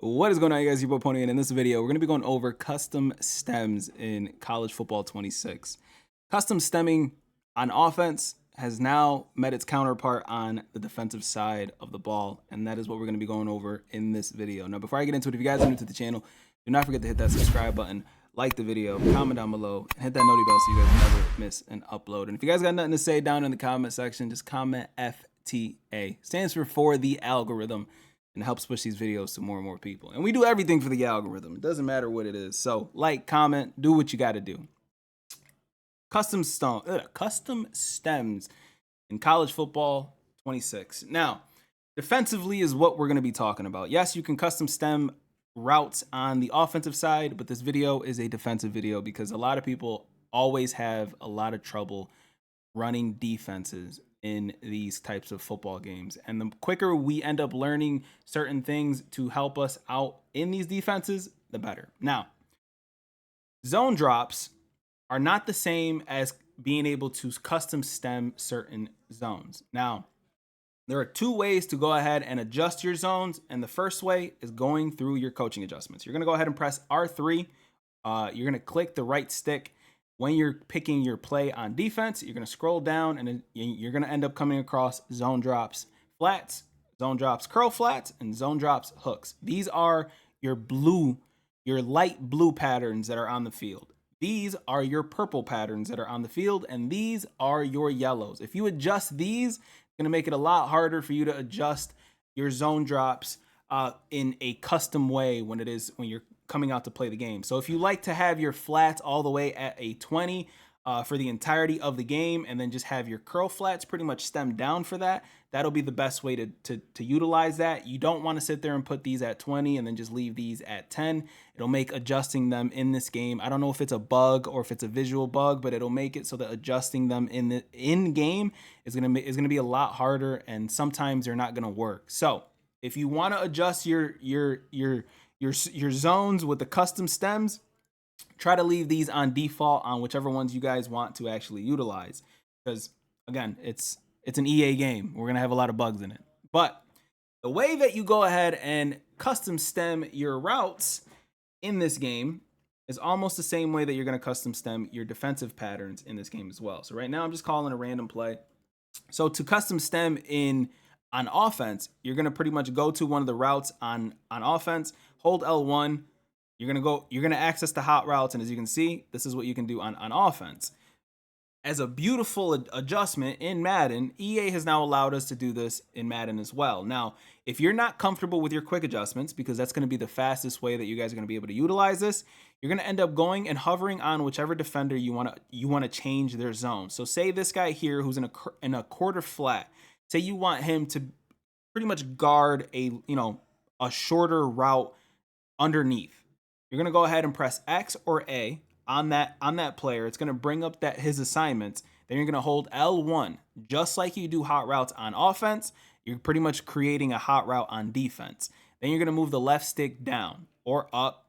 What is going on, you guys? Your boy Pony, and in this video, we're going to be going over custom stems in college football 26. Custom stemming on offense has now met its counterpart on the defensive side of the ball, and that is what we're going to be going over in this video. Now, before I get into it, if you guys are new to the channel, do not forget to hit that subscribe button, like the video, comment down below, and hit that noti bell so you guys never miss an upload. And if you guys got nothing to say down in the comment section, just comment FTA. Stands for the algorithm, and helps push these videos to more and more people. And we do everything for the algorithm. It doesn't matter what it is. So like, comment, do what you got to do. Custom stems in college football 26. Now, defensively is what we're going to be talking about. Yes, you can custom stem routes on the offensive side, but this video is a defensive video because a lot of people always have a lot of trouble running defenses in these types of football games. And the quicker we end up learning certain things to help us out in these defenses, the better. Now, zone drops are not the same as being able to custom stem certain zones. Now, there are two ways to go ahead and adjust your zones. And the first way is going through your coaching adjustments. You're going to go ahead and press R3. You're going to click the right stick. When you're picking your play on defense, you're going to scroll down and you're going to end up coming across zone drops flats, zone drops curl flats, and zone drops hooks. These are your light blue patterns that are on the field. These are your purple patterns that are on the field, and these are your yellows. If you adjust these, it's going to make it a lot harder for you to adjust your zone drops in a custom way when you're coming out to play the game. So if you like to have your flats all the way at a 20 for the entirety of the game, and then just have your curl flats pretty much stemmed down for that, that'll be the best way to utilize that. You don't want to sit there and put these at 20 and then just leave these at 10. It'll make adjusting them in this game, I don't know if it's a bug or if it's a visual bug, but it'll make it so that adjusting them in game is gonna be a lot harder, and sometimes they're not gonna work. So if you want to adjust your zones with the custom stems, try to leave these on default on whichever ones you guys want to actually utilize, because again, it's an EA game. We're gonna have a lot of bugs in it. But the way that you go ahead and custom stem your routes in this game is almost the same way that you're gonna custom stem your defensive patterns in this game as well. So right now I'm just calling a random play. So to custom stem on offense, you're going to pretty much go to one of the routes on offense, hold L1. You're going to access the hot routes. And as you can see, this is what you can do on offense. As a beautiful adjustment in Madden, EA has now allowed us to do this in Madden as well. Now, if you're not comfortable with your quick adjustments, because that's going to be the fastest way that you guys are going to be able to utilize this, you're going to end up going and hovering on whichever defender you want to change their zone. So say this guy here who's in a quarter flat. Say you want him to pretty much guard a shorter route underneath. You're going to go ahead and press X or A on that player. It's going to bring up his assignments. Then you're going to hold L1, just like you do hot routes on offense. You're pretty much creating a hot route on defense. Then you're going to move the left stick down or up,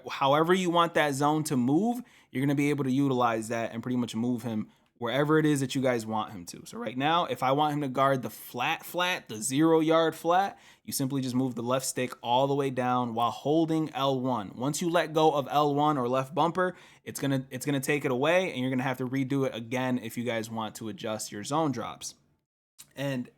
however you want that zone to move. You're going to be able to utilize that and pretty much move him wherever it is that you guys want him to. So right now, if I want him to guard the flat, the 0-yard flat, you simply just move the left stick all the way down while holding L1. Once you let go of L1 or left bumper, it's gonna take it away, and you're gonna have to redo it again if you guys want to adjust your zone drops. And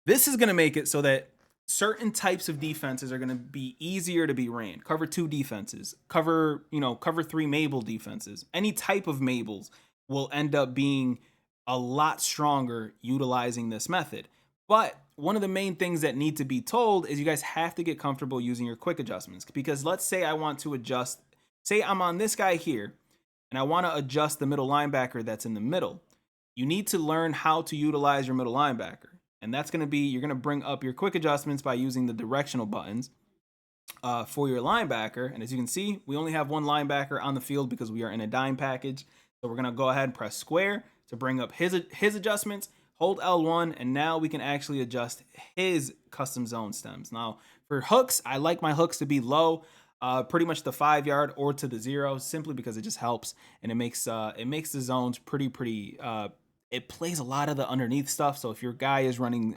this is gonna make it so that certain types of defenses are going to be easier to be ran. Cover 2 defenses, cover 3 Mabel defenses. Any type of Mabels will end up being a lot stronger utilizing this method. But one of the main things that need to be told is you guys have to get comfortable using your quick adjustments, because let's say I want to adjust, say I'm on this guy here and I want to adjust the middle linebacker that's in the middle. You need to learn how to utilize your middle linebacker. And that's going to be, you're going to bring up your quick adjustments by using the directional buttons for your linebacker. And as you can see, we only have one linebacker on the field because we are in a dime package. So we're going to go ahead and press square to bring up his adjustments, hold L1, and now we can actually adjust his custom zone stems. Now for hooks, I like my hooks to be low, pretty much the 5-yard or to the 0, simply because it just helps, and it makes the zones pretty it plays a lot of the underneath stuff. So if your guy is running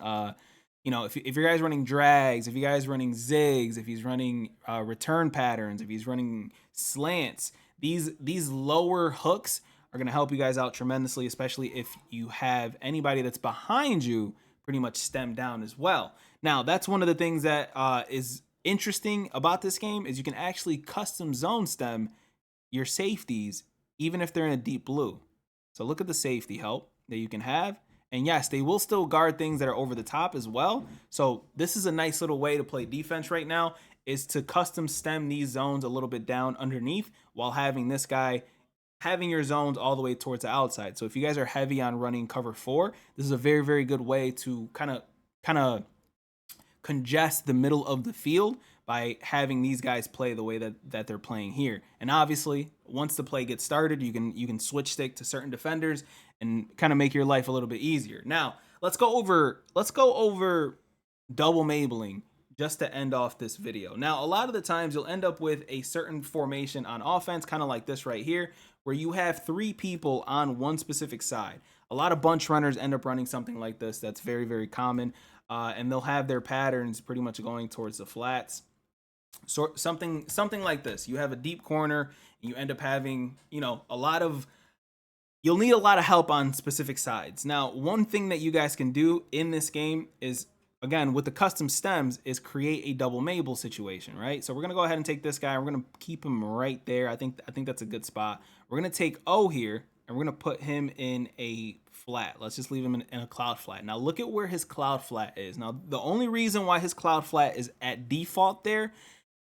you know, if your guys running drags, if you guys running zigs, if he's running return patterns, if he's running slants, these lower hooks are going to help you guys out tremendously, especially if you have anybody that's behind you pretty much stemmed down as well. Now, that's one of the things that is interesting about this game is you can actually custom zone stem your safeties even if they're in a deep blue. So look at the safety help that you can have. And yes, they will still guard things that are over the top as well. So this is a nice little way to play defense right now, is to custom stem these zones a little bit down underneath while having this guy having your zones all the way towards the outside. So if you guys are heavy on running cover 4, this is a very, very good way to kind of congest the middle of the field by having these guys play the way that they're playing here. And obviously, once the play gets started, you can switch stick to certain defenders and kind of make your life a little bit easier. Now, let's go over double Mabeling just to end off this video. Now, a lot of the times you'll end up with a certain formation on offense, kind of like this right here, where you have 3 people on one specific side. A lot of bunch runners end up running something like this. That's very, very common. And they'll have their patterns pretty much going towards the flats. So something like this. You have a deep corner, and you end up having, you know, you'll need a lot of help on specific sides. Now, one thing that you guys can do in this game is, again, with the custom stems, is create a double Mabel situation, right? So we're gonna go ahead and take this guy. We're gonna keep him right there. I think that's a good spot. We're gonna take O here, and we're gonna put him in a flat. Let's just leave him in a cloud flat. Now look at where his cloud flat is. Now the only reason why his cloud flat is at default there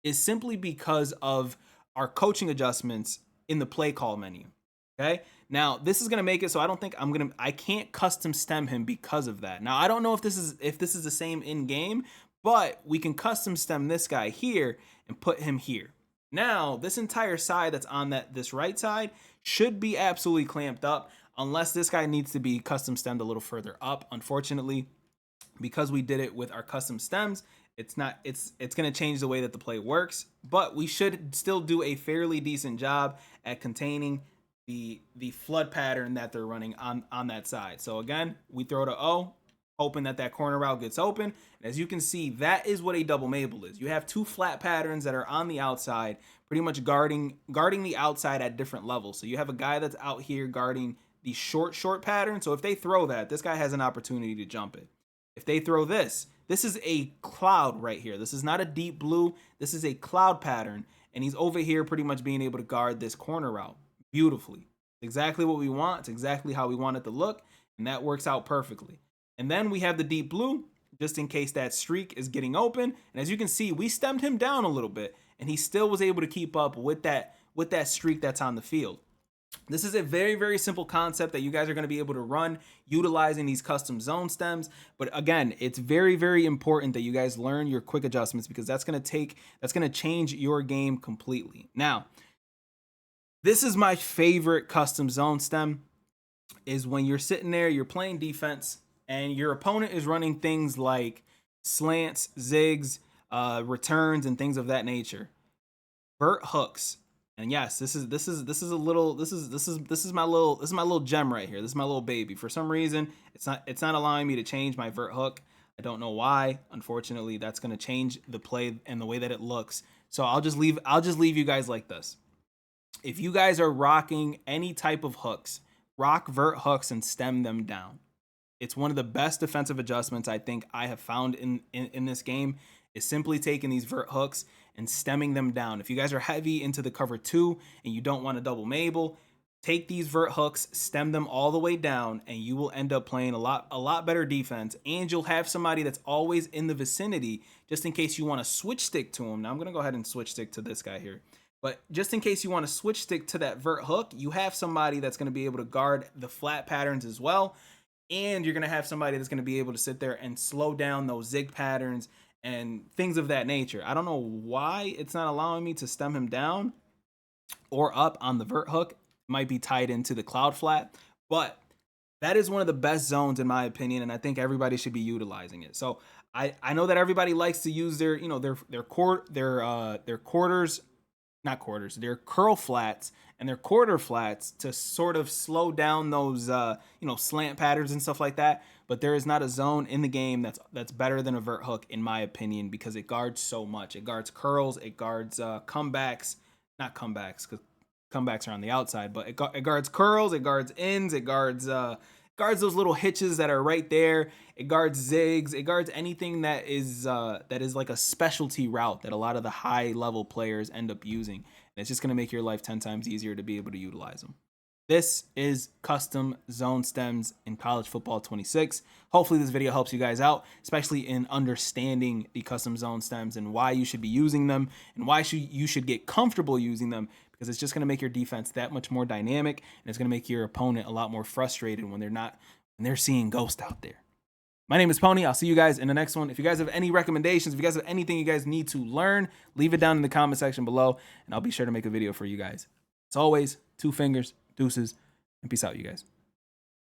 is simply because of our coaching adjustments in the play call menu. Okay. Now this is gonna make it so I can't custom stem him because of that. Now I don't know if this is the same in game, but we can custom stem this guy here and put him here. Now this entire side that's on this right side should be absolutely clamped up, unless this guy needs to be custom stemmed a little further up. Unfortunately, because we did it with our custom stems, it's going to change the way that the play works, but we should still do a fairly decent job at containing the flood pattern that they're running on that side. So again, we throw to O, hoping that corner route gets open. And as you can see, that is what a double Mabel is. You have 2 flat patterns that are on the outside, pretty much guarding the outside at different levels. So you have a guy that's out here guarding the short pattern. So if they throw that, this guy has an opportunity to jump it. If they throw this is a cloud right here. This is not a deep blue. This is a cloud pattern. And he's over here pretty much being able to guard this corner route beautifully. It's exactly what we want. It's exactly how we want it to look. And that works out perfectly. And then we have the deep blue, just in case that streak is getting open. And as you can see, we stemmed him down a little bit, and he still was able to keep up with that streak that's on the field. This is a very, very simple concept that you guys are going to be able to run utilizing these custom zone stems. But again, it's very, very important that you guys learn your quick adjustments, because that's going to change your game completely. Now, this is my favorite custom zone stem, is when you're sitting there, you're playing defense, and your opponent is running things like slants, zigs, returns, and things of that nature. Vert hooks. And yes, this is my little gem right here. This is my little baby. For some reason, it's not allowing me to change my vert hook. I don't know why. Unfortunately, that's going to change the play and the way that it looks. So I'll just leave you guys like this. If you guys are rocking any type of hooks, rock vert hooks and stem them down. It's one of the best defensive adjustments I think I have found in this game, is simply taking these vert hooks and stemming them down. If you guys are heavy into the cover 2 and you don't want a double Mabel, take these vert hooks, stem them all the way down, and you will end up playing a lot better defense. And you'll have somebody that's always in the vicinity, just in case you want to switch stick to him. Now I'm going to go ahead and switch stick to this guy here. But just in case you want to switch stick to that vert hook, you have somebody that's going to be able to guard the flat patterns as well. And you're going to have somebody that's going to be able to sit there and slow down those zig patterns and things of that nature. I don't know why it's not allowing me to stem him down or up on the vert hook. It might be tied into the cloud flat, but that is one of the best zones in my opinion, and I think everybody should be utilizing it. So I know that everybody likes to use their curl flats, and they're quarter flats to sort of slow down those slant patterns and stuff like that. But there is not a zone in the game that's better than a vert hook, in my opinion, because it guards so much. It guards curls, it guards comebacks, not comebacks because comebacks are on the outside, but it guards curls, it guards ins, it guards those little hitches that are right there. It guards zigs. It guards anything that is like a specialty route that a lot of the high level players end up using. And it's just going to make your life 10 times easier to be able to utilize them. This is custom zone stems in college football 26. Hopefully this video helps you guys out, especially in understanding the custom zone stems and why you should be using them and why you should get comfortable using them, because it's just going to make your defense that much more dynamic, and it's going to make your opponent a lot more frustrated when they're seeing ghost out there. My name is Pony. I'll see you guys in the next one. If you guys have any recommendations, if you guys have anything you guys need to learn, leave it down in the comment section below, and I'll be sure to make a video for you guys. As always, 2 fingers, deuces, and peace out, you guys.